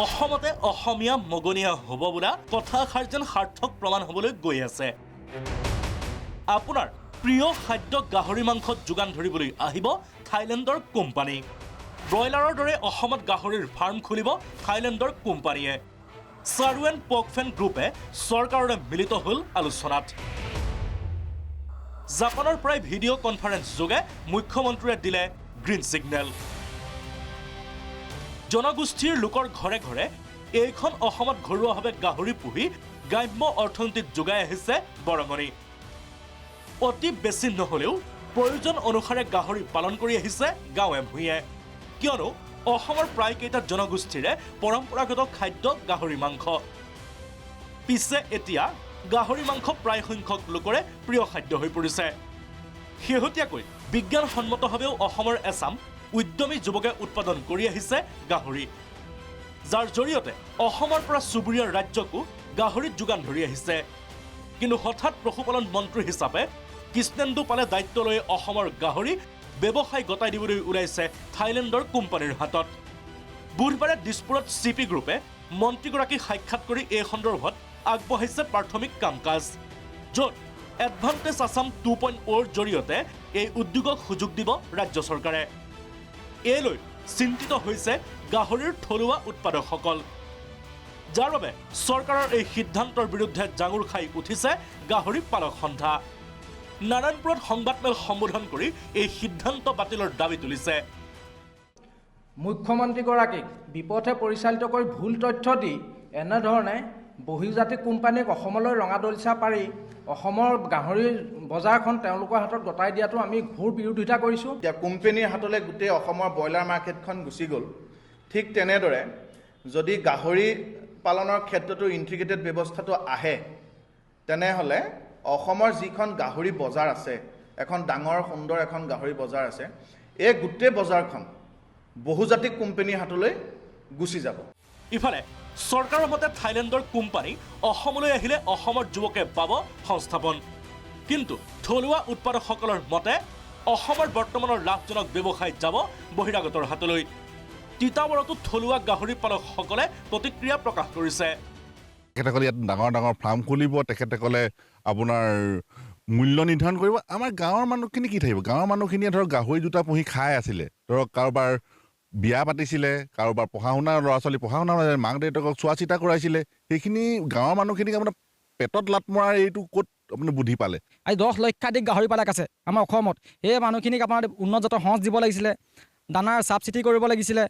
অসমতে অসমীয়া মগনীয়া হ'ব বোলা কথাষাৰ যেন সাৰ্থক প্ৰমাণ হ'বলৈ গৈ আছে। আপোনাৰ প্ৰিয় খাদ্য গাহৰি মাংসত যোগান ধৰিবলৈ আহিব থাইলেণ্ডৰ কোম্পানী। ব্ৰইলাৰৰ দৰে অসমত গাহৰিৰ ফাৰ্ম খুলিব থাইলেণ্ডৰ কোম্পানীয়ে। চাৰুৱেন পকফেন গ্ৰুপে চৰকাৰৰে মিলিত হ'ল আলোচনাত। জাপানৰ পৰাই ভিডিঅ' কনফাৰেন্স যোগে মুখ্যমন্ত্ৰীয়ে দিলে গ্ৰীণ ছিগনেল। জনগোষ্ঠীৰ লোকৰ ঘৰে ঘৰে এইখন অসমত ঘৰুৱাভাৱে গাহৰি পুহি গ্ৰাম্য অৰ্থনীতিত যোগাই আহিছে বৰঙণি। অতি বেছি নহ'লেও প্ৰয়োজন অনুসাৰে গাহৰি পালন কৰি আহিছে গাঁৱে ভূঞে, কিয়নো অসমৰ প্ৰায়কেইটা জনগোষ্ঠীৰে পৰম্পৰাগত খাদ্য গাহৰি মাংস। পিছে এতিয়া গাহৰি মাংস প্ৰায় সংখ্যক লোকৰে প্ৰিয় খাদ্য হৈ পৰিছে। শেহতীয়াকৈ বিজ্ঞানসন্মতভাৱেও অসমৰ এচাম উদ্যমী যুৱকে উৎপাদন কৰি আহিছে গাহৰি, যাৰ জৰিয়তে অসমৰ পৰা চুবুৰীয়া ৰাজ্যকো গাহৰিত যোগান ধৰি আহিছে। কিন্তু হঠাৎ পশুপালন মন্ত্ৰী হিচাপে কৃষ্ণেন্দু পালে দায়িত্ব লৈ অসমৰ গাহৰি ব্যৱসায় গতাই দিবলৈ ওলাইছে থাইলেণ্ডৰ কোম্পানীৰ হাতত। বুধবাৰে দিছপুৰত চিপি গ্ৰুপে মন্ত্ৰীগৰাকীক সাক্ষাৎ কৰি এই সন্দৰ্ভত আগবঢ়াইছে প্ৰাথমিক কাম কাজ, য'ত এডভান্টেজ আছাম 2.0ৰ জৰিয়তে এই উদ্যোগক সুযোগ দিব ৰাজ্য চৰকাৰে। এই লৈ চিন্তিত হৈছে গাহৰিৰ থলুৱা উৎপাদকসকল, যাৰ বাবে চৰকাৰৰ এই সিদ্ধান্তৰ বিৰুদ্ধে জাঙুৰ খাই উঠিছে গাহৰি পালক সন্থা। নাৰায়ণপুৰত সংবাদমেল সম্বোধন কৰি এই সিদ্ধান্ত বাতিলৰ দাবী তুলিছে। মুখ্যমন্ত্ৰীগৰাকীক বিপথে পৰিচালিত কৰি ভুল তথ্য দি এনেধৰণে বহিৰ্জাতিক কোম্পানীক অসমলৈ ৰঙা দলিচা পাৰি অসমৰ গাহৰিৰ বজাৰখন তেওঁলোকৰ হাতত গতাই দিয়াটো আমি ঘোৰ বিৰোধিতা কৰিছোঁ। এতিয়া কোম্পানীৰ হাতলৈ গোটেই অসমৰ ব্ৰইলাৰ মাৰ্কেটখন গুচি গ'ল। ঠিক তেনেদৰে যদি গাহৰি পালনৰ ক্ষেত্ৰতো ইণ্টিগ্ৰেটেড ব্যৱস্থাটো আহে, তেনেহ'লে অসমৰ যিখন গাহৰি বজাৰ আছে, এখন ডাঙৰ সুন্দৰ এখন গাহৰি বজাৰ আছে, এই গোটেই বজাৰখন বহুজাতিক কোম্পানীৰ হাতলৈ গুচি যাব। ইফালে চৰকাৰৰ মতে থাইলেণ্ডৰ কোম্পানী অসমলৈ আহিলে অসমৰ যুৱকে পাব সংস্থাপন, কিন্তু থলুৱা উৎপাদকসকলৰ মতে অসমৰ বৰ্তমানৰ লাভজনক ব্যৱসায় যাব বহিৰাগতৰ হাতলৈ। তিতাবৰতো থলুৱা গাহৰি পালকসকলে প্ৰতিক্ৰিয়া প্ৰকাশ কৰিছে। তেখেতসকলে ইয়াত ডাঙৰ ডাঙৰ ফাৰ্ম খুলিব, তেখেতসকলে আপোনাৰ মূল্য নিৰ্ধাৰণ কৰিব। আমাৰ গাঁৱৰ মানুহখিনি কি থাকিব? গাঁৱৰ মানুহখিনিয়ে ধৰক গাহৰি দুটা পুহি খাই আছিলে, ধৰক কাৰোবাৰ বিয়া পাতিছিলে, কাৰোবাৰ পঢ়া শুনা ল'ৰা ছোৱালী পঢ়া শুনা মাক দেউতাকক চোৱা চিতা কৰাইছিলে, সেইখিনি গাঁৱৰ মানুহখিনিক আপোনাৰ পেটত লাট মৰাৰ এইটো ক'ত আপুনি বুদ্ধি পালে? আজি 10 লক্ষাধিক গাহৰি পালক আছে আমাৰ অসমত। সেই মানুহখিনিক আপোনাৰ উন্নত জাতৰ সঁচ দিব লাগিছিলে, দানাৰ ছাবচিডি কৰিব লাগিছিলে,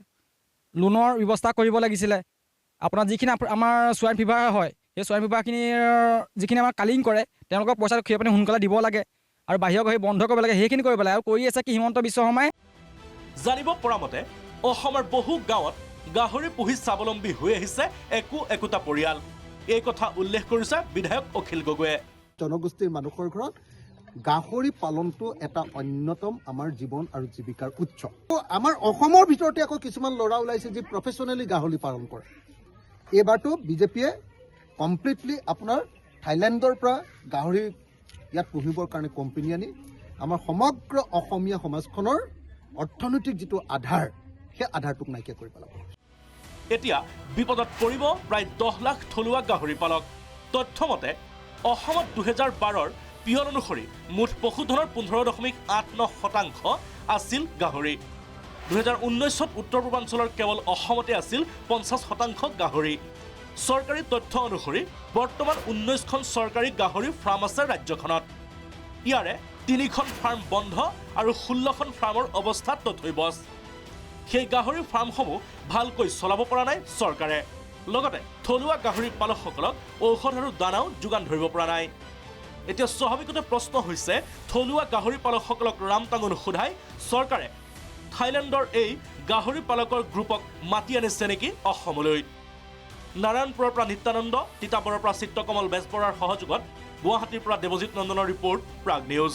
লোনৰ ব্যৱস্থা কৰিব লাগিছিলে। আপোনাৰ যিখিনি আমাৰ সোৱাইন ফিভাৰ হয়, সেই সোৱাইন ফিভাৰখিনিৰ যিখিনি আমাৰ কালিং কৰে, তেওঁলোকক পইচাটো সেই আপুনি সোনকালে দিব লাগে আৰু বাহিৰৰ গাহৰি বন্ধ কৰিব লাগে, সেইখিনি কৰিব লাগে। আৰু কৰি আছে কি হিমন্ত বিশ্ব শৰ্মাই। জানিব পৰা মতে অসমৰ বহু গাঁৱত গাহৰি পুহি স্বাৱলম্বী হৈ আহিছে একোটা পৰিয়াল। এই কথা উল্লেখ কৰিছে বিধায়ক অখিল গগৈয়ে। জনগোষ্ঠীৰ মানুহৰ ঘৰত গাহৰি পালনটো এটা অন্যতম আমাৰ জীৱন আৰু জীৱিকাৰ উৎস। আমাৰ অসমৰ ভিতৰতে আকৌ কিছুমান ল'ৰা ওলাইছে যি প্ৰফেচনেলি গাহৰি পালন কৰে। এইবাৰতো বিজেপিয়ে কমপ্লিটলি আপোনাৰ থাইলেণ্ডৰ পৰা গাহৰি ইয়াত পুহিবৰ কাৰণে কোম্পানী আনি আমাৰ সমগ্ৰ অসমীয়া সমাজখনৰ অৰ্থনৈতিক যিটো আধাৰ, সেই আধাৰটোক নাইকিয়া কৰি পেলাব। এতিয়া বিপদত পৰিব প্ৰায় 10 লাখ থলুৱা গাহৰি পালক। তথ্যমতে অসমত 2012ৰ পিয়ল অনুসৰি মুঠ পশুধনৰ 15.89% আছিল গাহৰি। 2019ত উত্তৰ পূৰ্বাঞ্চলৰ কেৱল অসমতে আছিল 50% গাহৰি। চৰকাৰী তথ্য অনুসৰি বৰ্তমান 19খন চৰকাৰী গাহৰি ফাৰ্ম আছে ৰাজ্যখনত। ইয়াৰে 3খন ফাৰ্ম বন্ধ আৰু 16খন ফাৰ্মৰ অৱস্থা তথৈবচ। সেই গাহৰি ফাৰ্মসমূহ ভালকৈ চলাব পৰা নাই চৰকাৰে। লগতে থলুৱা গাহৰি পালকসকলক ঔষধ আৰু দানাও যোগান ধৰিব পৰা নাই। এতিয়া স্বাভাৱিকতে প্ৰশ্ন হৈছে, থলুৱা গাহৰি পালকসকলক ৰামটাঙোন সোধাই চৰকাৰে থাইলেণ্ডৰ এই গাহৰি পালকৰ গ্ৰুপক মাতি আনিছে নেকি অসমলৈ? নাৰায়ণপুৰৰ পৰা নিত্যানন্দ, তিতাবৰৰ পৰা চিত্ৰকমল বেজবৰুৱাৰ সহযোগত গুৱাহাটীৰ পৰা দেৱজিৎ নন্দনৰ ৰিপৰ্ট, প্ৰাগ নিউজ।